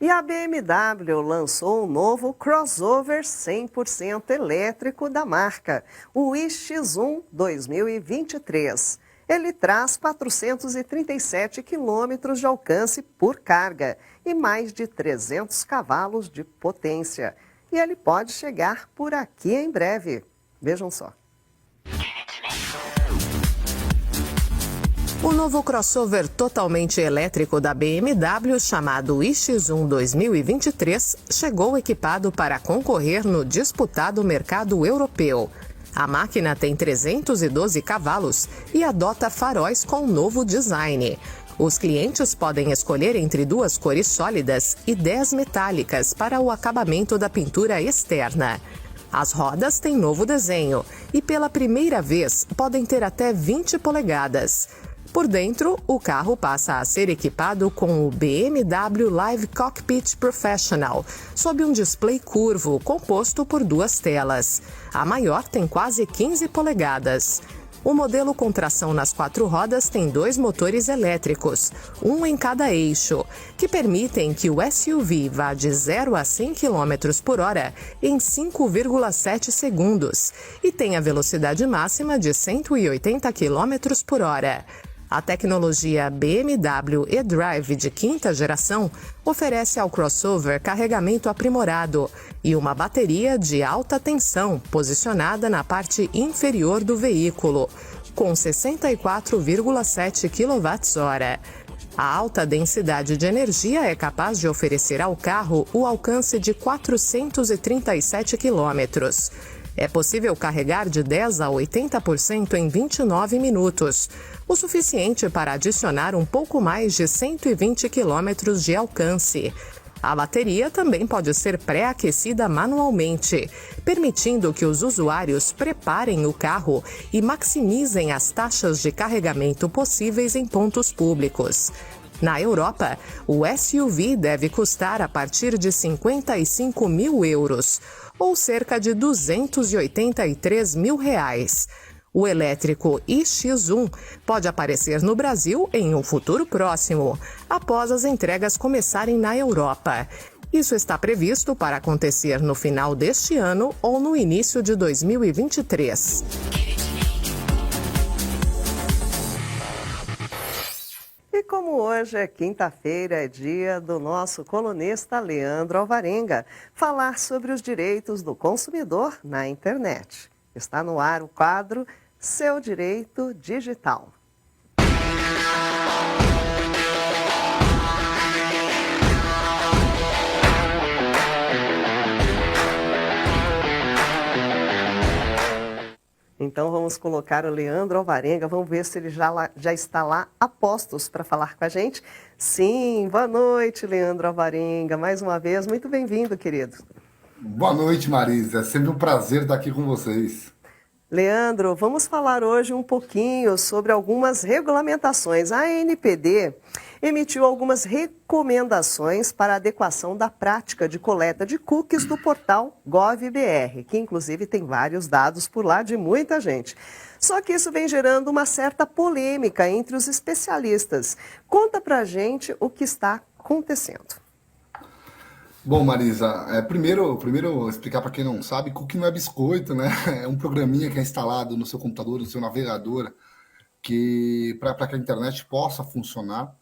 E a BMW lançou um novo crossover 100% elétrico da marca, o iX1 2023. Ele traz 437 quilômetros de alcance por carga e mais de 300 cavalos de potência. E ele pode chegar por aqui em breve. Vejam só. O novo crossover totalmente elétrico da BMW, chamado iX1 2023, chegou equipado para concorrer no disputado mercado europeu. A máquina tem 312 cavalos e adota faróis com novo design. Os clientes podem escolher entre 2 cores sólidas e 10 metálicas para o acabamento da pintura externa. As rodas têm novo desenho e, pela primeira vez, podem ter até 20 polegadas. Por dentro, o carro passa a ser equipado com o BMW Live Cockpit Professional, sob um display curvo composto por 2 telas. A maior tem quase 15 polegadas. O modelo com tração nas 4 rodas tem 2 motores elétricos, um em cada eixo, que permitem que o SUV vá de 0 a 100 km por hora em 5,7 segundos e tenha velocidade máxima de 180 km por hora. A tecnologia BMW eDrive de 5ª geração oferece ao crossover carregamento aprimorado e uma bateria de alta tensão posicionada na parte inferior do veículo, com 64,7 kWh. A alta densidade de energia é capaz de oferecer ao carro o alcance de 437 km. É possível carregar de 10% a 80% em 29 minutos, o suficiente para adicionar um pouco mais de 120 km de alcance. A bateria também pode ser pré-aquecida manualmente, permitindo que os usuários preparem o carro e maximizem as taxas de carregamento possíveis em pontos públicos. Na Europa, o SUV deve custar a partir de 55 mil euros, ou cerca de 283 mil reais. O elétrico iX1 pode aparecer no Brasil em um futuro próximo, após as entregas começarem na Europa. Isso está previsto para acontecer no final deste ano ou no início de 2023. E como hoje é quinta-feira, é dia do nosso colunista Leandro Alvarenga falar sobre os direitos do consumidor na internet. Está no ar o quadro Seu Direito Digital. Então vamos colocar o Leandro Alvarenga, vamos ver se ele já está lá a postos para falar com a gente. Sim, boa noite, Leandro Alvarenga, mais uma vez, muito bem-vindo, querido. Boa noite, Marisa, é sempre um prazer estar aqui com vocês. Leandro, vamos falar hoje um pouquinho sobre algumas regulamentações. A ANPD emitiu algumas recomendações para a adequação da prática de coleta de cookies do portal GovBR, que inclusive tem vários dados por lá de muita gente. Só que isso vem gerando uma certa polêmica entre os especialistas. Conta pra gente o que está acontecendo. Bom, Marisa, primeiro explicar para quem não sabe, cookie não é biscoito, né? É um programinha que é instalado no seu computador, no seu navegador, que para que a internet possa funcionar.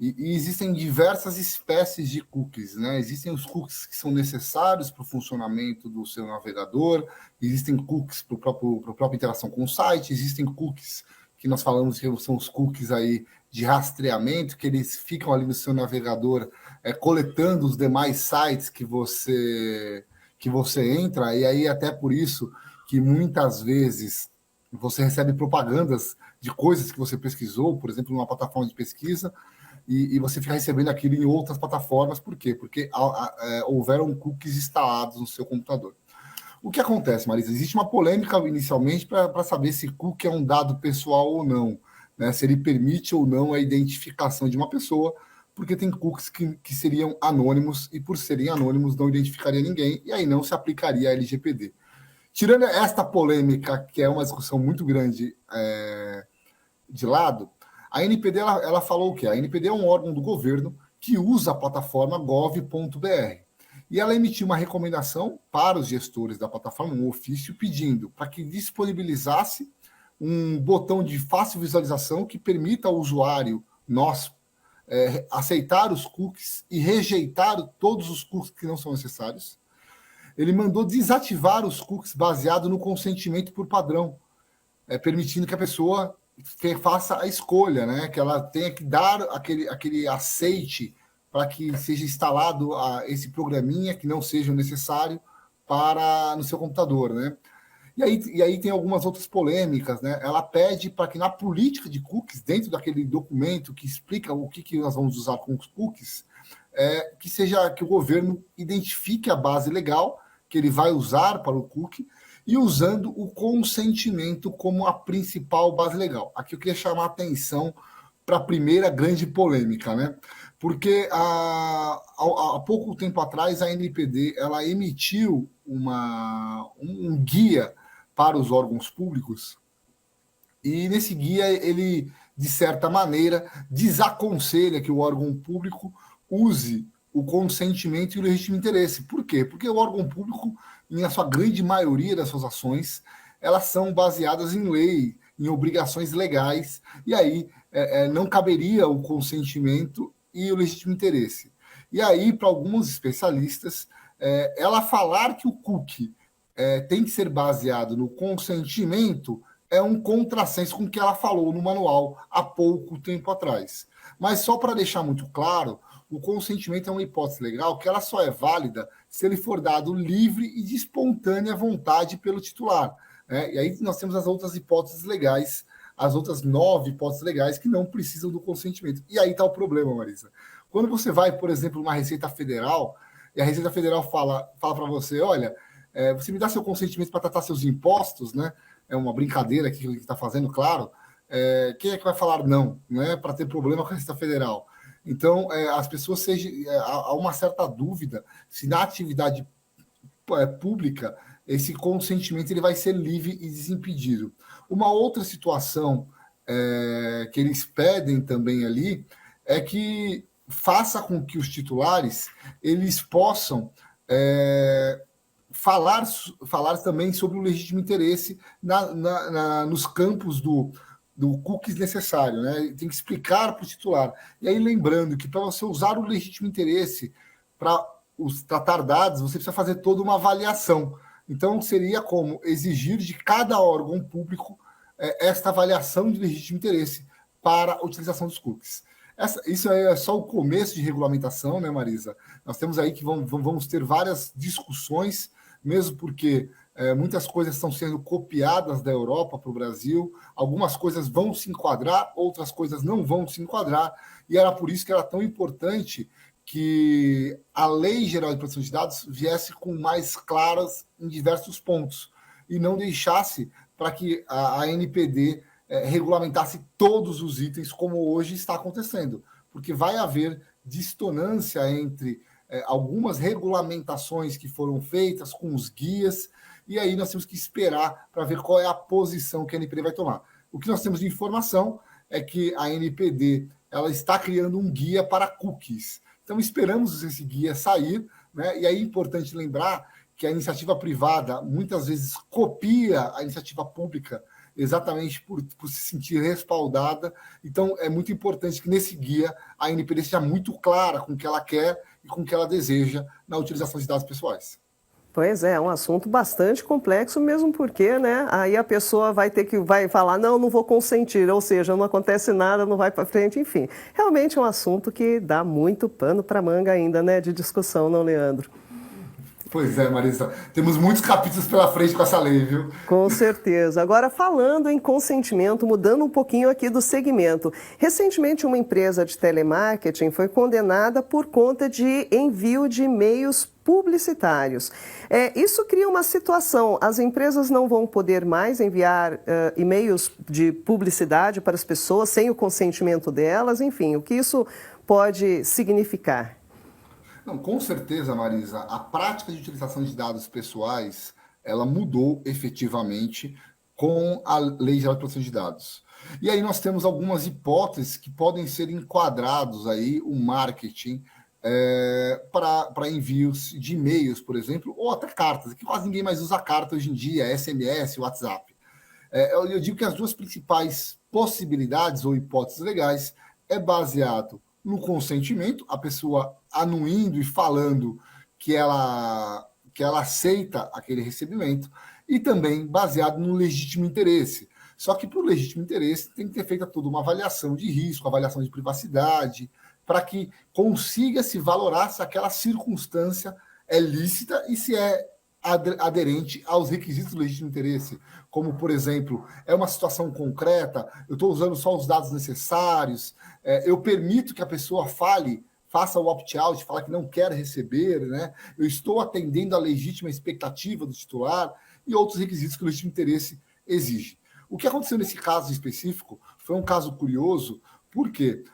E existem diversas espécies de cookies, né? Existem os cookies que são necessários para o funcionamento do seu navegador, existem cookies para a própria interação com o site, existem cookies que nós falamos que são os cookies aí de rastreamento, que eles ficam ali no seu navegador coletando os demais sites que você entra, e aí até por isso que muitas vezes você recebe propagandas de coisas que você pesquisou, por exemplo, numa plataforma de pesquisa, e você fica recebendo aquilo em outras plataformas. Por quê? Porque houveram cookies instalados no seu computador. O que acontece, Marisa? Existe uma polêmica inicialmente para saber se cookie é um dado pessoal ou não, né? Se ele permite ou não a identificação de uma pessoa, porque tem cookies que seriam anônimos e, por serem anônimos, não identificaria ninguém, e aí não se aplicaria a LGPD. Tirando esta polêmica, que é uma discussão muito grande de lado, a ANPD ela falou o quê? A ANPD é um órgão do governo que usa a plataforma gov.br. E ela emitiu uma recomendação para os gestores da plataforma, um ofício, pedindo para que disponibilizasse um botão de fácil visualização que permita ao usuário, nós, aceitar os cookies e rejeitar todos os cookies que não são necessários. Ele mandou desativar os cookies baseado no consentimento por padrão, permitindo que a pessoa faça a escolha, né? Que ela tenha que dar aquele aceite para que seja instalado esse programinha que não seja necessário no seu computador, né? E aí tem algumas outras polêmicas, né? Ela pede para que na política de cookies, dentro daquele documento que explica o que nós vamos usar com os cookies, que o governo identifique a base legal que ele vai usar para o cookie e usando o consentimento como a principal base legal. Aqui eu queria chamar a atenção para a primeira grande polêmica, né? Porque há pouco tempo atrás a ANPD ela emitiu um guia para os órgãos públicos e nesse guia ele, de certa maneira, desaconselha que o órgão público use o consentimento e o legítimo interesse. Por quê? Porque o órgão público, na sua grande maioria das suas ações, elas são baseadas em lei, em obrigações legais, e aí não caberia o consentimento e o legítimo interesse. E aí, para alguns especialistas, ela falar que o cookie tem que ser baseado no consentimento é um contrassenso com o que ela falou no manual há pouco tempo atrás. Mas só para deixar muito claro, o consentimento é uma hipótese legal que ela só é válida se ele for dado livre e de espontânea vontade pelo titular. Né? E aí nós temos as outras hipóteses legais, as outras 9 hipóteses legais que não precisam do consentimento. E aí está o problema, Marisa. Quando você vai, por exemplo, numa Receita Federal, e a Receita Federal fala para você, olha, você me dá seu consentimento para tratar seus impostos, né? É uma brincadeira aqui que ele está fazendo, claro. Quem é que vai falar não, né? Para ter problema com a Receita Federal? Então, as pessoas há uma certa dúvida se na atividade pública esse consentimento ele vai ser livre e desimpedido. Uma outra situação que eles pedem também ali é que faça com que os titulares eles possam falar também sobre o legítimo interesse nos campos do cookies necessário, né? Tem que explicar para o titular. E aí, lembrando que para você usar o legítimo interesse para tratar dados, você precisa fazer toda uma avaliação. Então, seria como exigir de cada órgão público esta avaliação de legítimo interesse para a utilização dos cookies. Isso é só o começo de regulamentação, né, Marisa? Nós temos aí que vamos ter várias discussões, mesmo porque muitas coisas estão sendo copiadas da Europa para o Brasil, algumas coisas vão se enquadrar, outras coisas não vão se enquadrar, e era por isso que era tão importante que a Lei Geral de Proteção de Dados viesse com mais claras em diversos pontos, e não deixasse para que a ANPD regulamentasse todos os itens, como hoje está acontecendo, porque vai haver dissonância entre algumas regulamentações que foram feitas com os guias, e aí nós temos que esperar para ver qual é a posição que a ANPD vai tomar. O que nós temos de informação é que a ANPD ela está criando um guia para cookies. Então esperamos esse guia sair, né? E aí é importante lembrar que a iniciativa privada muitas vezes copia a iniciativa pública exatamente por se sentir respaldada. Então é muito importante que nesse guia a ANPD seja muito clara com o que ela quer e com o que ela deseja na utilização de dados pessoais. Pois é um assunto bastante complexo, mesmo porque, né, aí a pessoa vai falar, não vou consentir, ou seja, não acontece nada, não vai para frente, enfim. Realmente é um assunto que dá muito pano para manga ainda, né, de discussão, não, Leandro? Pois é, Marisa. Temos muitos capítulos pela frente com essa lei, viu? Com certeza. Agora, falando em consentimento, mudando um pouquinho aqui do segmento. Recentemente, uma empresa de telemarketing foi condenada por conta de envio de e-mails publicitários. Isso cria uma situação, as empresas não vão poder mais enviar e-mails de publicidade para as pessoas sem o consentimento delas, enfim, o que isso pode significar? Não, com certeza, Marisa, a prática de utilização de dados pessoais, ela mudou efetivamente com a Lei Geral de Proteção de Dados. E aí nós temos algumas hipóteses que podem ser enquadrados aí o marketing para envios de e-mails, por exemplo, ou até cartas, que quase ninguém mais usa carta hoje em dia, SMS, WhatsApp. Eu digo que as duas principais possibilidades ou hipóteses legais é baseado no consentimento, a pessoa anuindo e falando que ela aceita aquele recebimento, e também baseado no legítimo interesse. Só que para o legítimo interesse tem que ter feita toda uma avaliação de risco, avaliação de privacidade, para que consiga se valorar se aquela circunstância é lícita e se é aderente aos requisitos do legítimo interesse, como, por exemplo, é uma situação concreta, eu estou usando só os dados necessários, eu permito que a pessoa faça o opt-out, fala que não quer receber, né? Eu estou atendendo à legítima expectativa do titular e outros requisitos que o legítimo interesse exige. O que aconteceu nesse caso específico foi um caso curioso, por quê?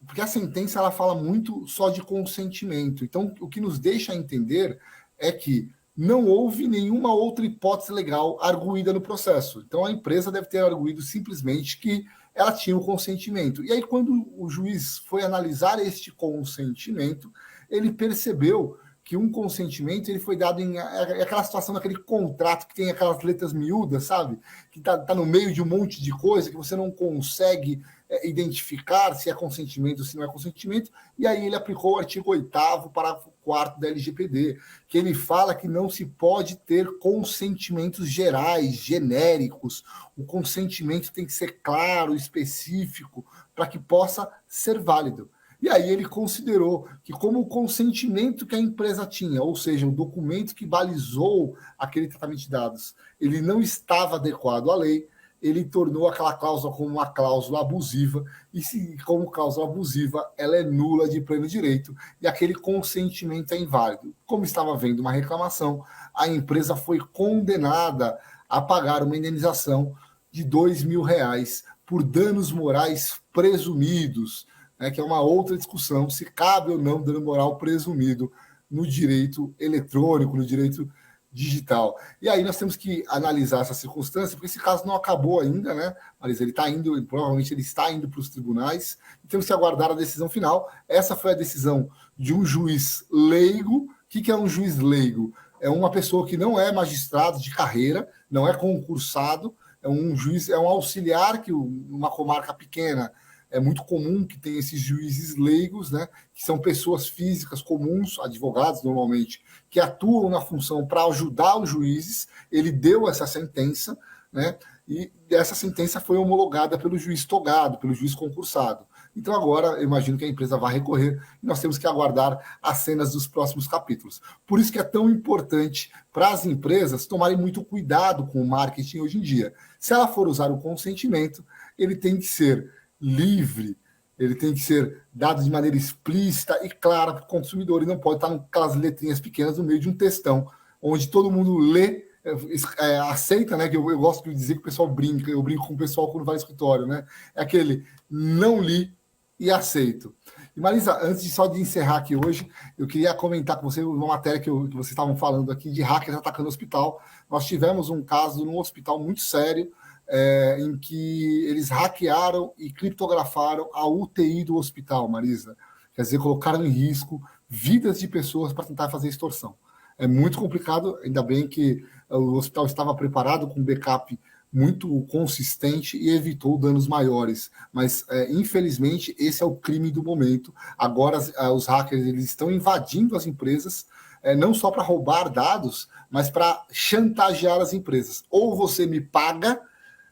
Porque a sentença ela fala muito só de consentimento. Então, o que nos deixa entender é que não houve nenhuma outra hipótese legal arguída no processo. Então, a empresa deve ter arguído simplesmente que ela tinha o consentimento. E aí, quando o juiz foi analisar este consentimento, ele percebeu que um consentimento ele foi dado em aquela situação daquele contrato que tem aquelas letras miúdas, sabe? Que tá no meio de um monte de coisa que você não consegue identificar se é consentimento ou se não é consentimento, e aí ele aplicou o artigo 8º, parágrafo 4º da LGPD, que ele fala que não se pode ter consentimentos gerais, genéricos. O consentimento tem que ser claro, específico, para que possa ser válido. E aí ele considerou que como o consentimento que a empresa tinha, ou seja, o documento que balizou aquele tratamento de dados, ele não estava adequado à lei, ele tornou aquela cláusula como uma cláusula abusiva, e se como cláusula abusiva, ela é nula de pleno direito, e aquele consentimento é inválido. Como estava havendo uma reclamação, a empresa foi condenada a pagar uma indenização de R$2.000 por danos morais presumidos, que é uma outra discussão, se cabe ou não dano moral presumido no direito eletrônico, no direito digital. E aí nós temos que analisar essa circunstância, porque esse caso não acabou ainda, né? Mas ele está indo, provavelmente ele está indo para os tribunais, e temos que aguardar a decisão final. Essa foi a decisão de um juiz leigo. O que é um juiz leigo? É uma pessoa que não é magistrado de carreira, não é concursado, é um juiz, é um auxiliar que uma comarca pequena é muito comum que tenha esses juízes leigos, né, que são pessoas físicas comuns, advogados normalmente, que atuam na função para ajudar os juízes. Ele deu essa sentença, né, e essa sentença foi homologada pelo juiz togado, pelo juiz concursado. Então agora eu imagino que a empresa vai recorrer e nós temos que aguardar as cenas dos próximos capítulos. Por isso que é tão importante para as empresas tomarem muito cuidado com o marketing hoje em dia. Se ela for usar o consentimento, ele tem que ser livre, ele tem que ser dado de maneira explícita e clara para o consumidor, e não pode estar naquelas letrinhas pequenas no meio de um textão, onde todo mundo lê, aceita, né? Que eu gosto de dizer que o pessoal brinca, eu brinco com o pessoal quando vai ao escritório, né? É aquele não li e aceito. E Marisa, antes de encerrar aqui hoje, eu queria comentar com você uma matéria que vocês estavam falando aqui de hackers atacando o hospital. Nós tivemos um caso num hospital muito sério, em que eles hackearam e criptografaram a UTI do hospital, Marisa. Quer dizer, colocaram em risco vidas de pessoas para tentar fazer extorsão. É muito complicado, ainda bem que o hospital estava preparado com um backup muito consistente e evitou danos maiores. Mas, infelizmente, esse é o crime do momento. Agora, os hackers eles estão invadindo as empresas, não só para roubar dados, mas para chantagear as empresas. Ou você me paga,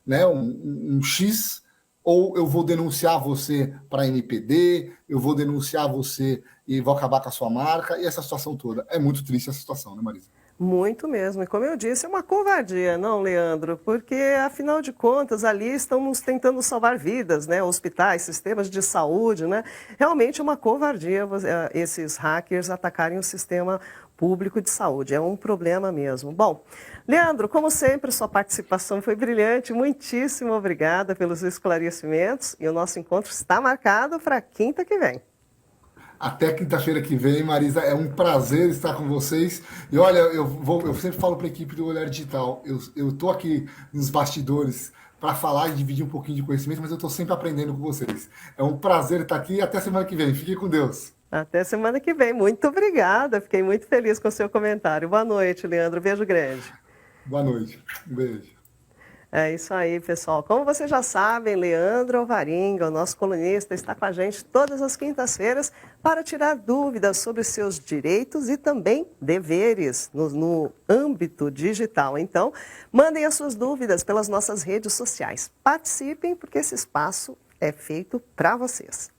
né, um X, ou eu vou denunciar você para a NPD, eu vou denunciar você e vou acabar com a sua marca, e essa situação toda. É muito triste essa situação, né, Marisa? Muito mesmo, e como eu disse, é uma covardia, não, Leandro? Porque, afinal de contas, ali estamos tentando salvar vidas, né? Hospitais, sistemas de saúde, né? Realmente é uma covardia esses hackers atacarem o sistema público de saúde, é um problema mesmo. Bom, Leandro, como sempre, sua participação foi brilhante, muitíssimo obrigada pelos esclarecimentos, e o nosso encontro está marcado para quinta que vem. Até quinta-feira que vem, Marisa. É um prazer estar com vocês. E olha, eu sempre falo para a equipe do Olhar Digital, eu estou aqui nos bastidores para falar e dividir um pouquinho de conhecimento, mas eu estou sempre aprendendo com vocês. É um prazer estar aqui e até semana que vem. Fiquem com Deus. Até semana que vem. Muito obrigada. Fiquei muito feliz com o seu comentário. Boa noite, Leandro. Beijo grande. Boa noite. Um beijo. É isso aí, pessoal. Como vocês já sabem, Leandro Alvarenga, o nosso colunista, está com a gente todas as quintas-feiras para tirar dúvidas sobre os seus direitos e também deveres no âmbito digital. Então, mandem as suas dúvidas pelas nossas redes sociais. Participem, porque esse espaço é feito para vocês.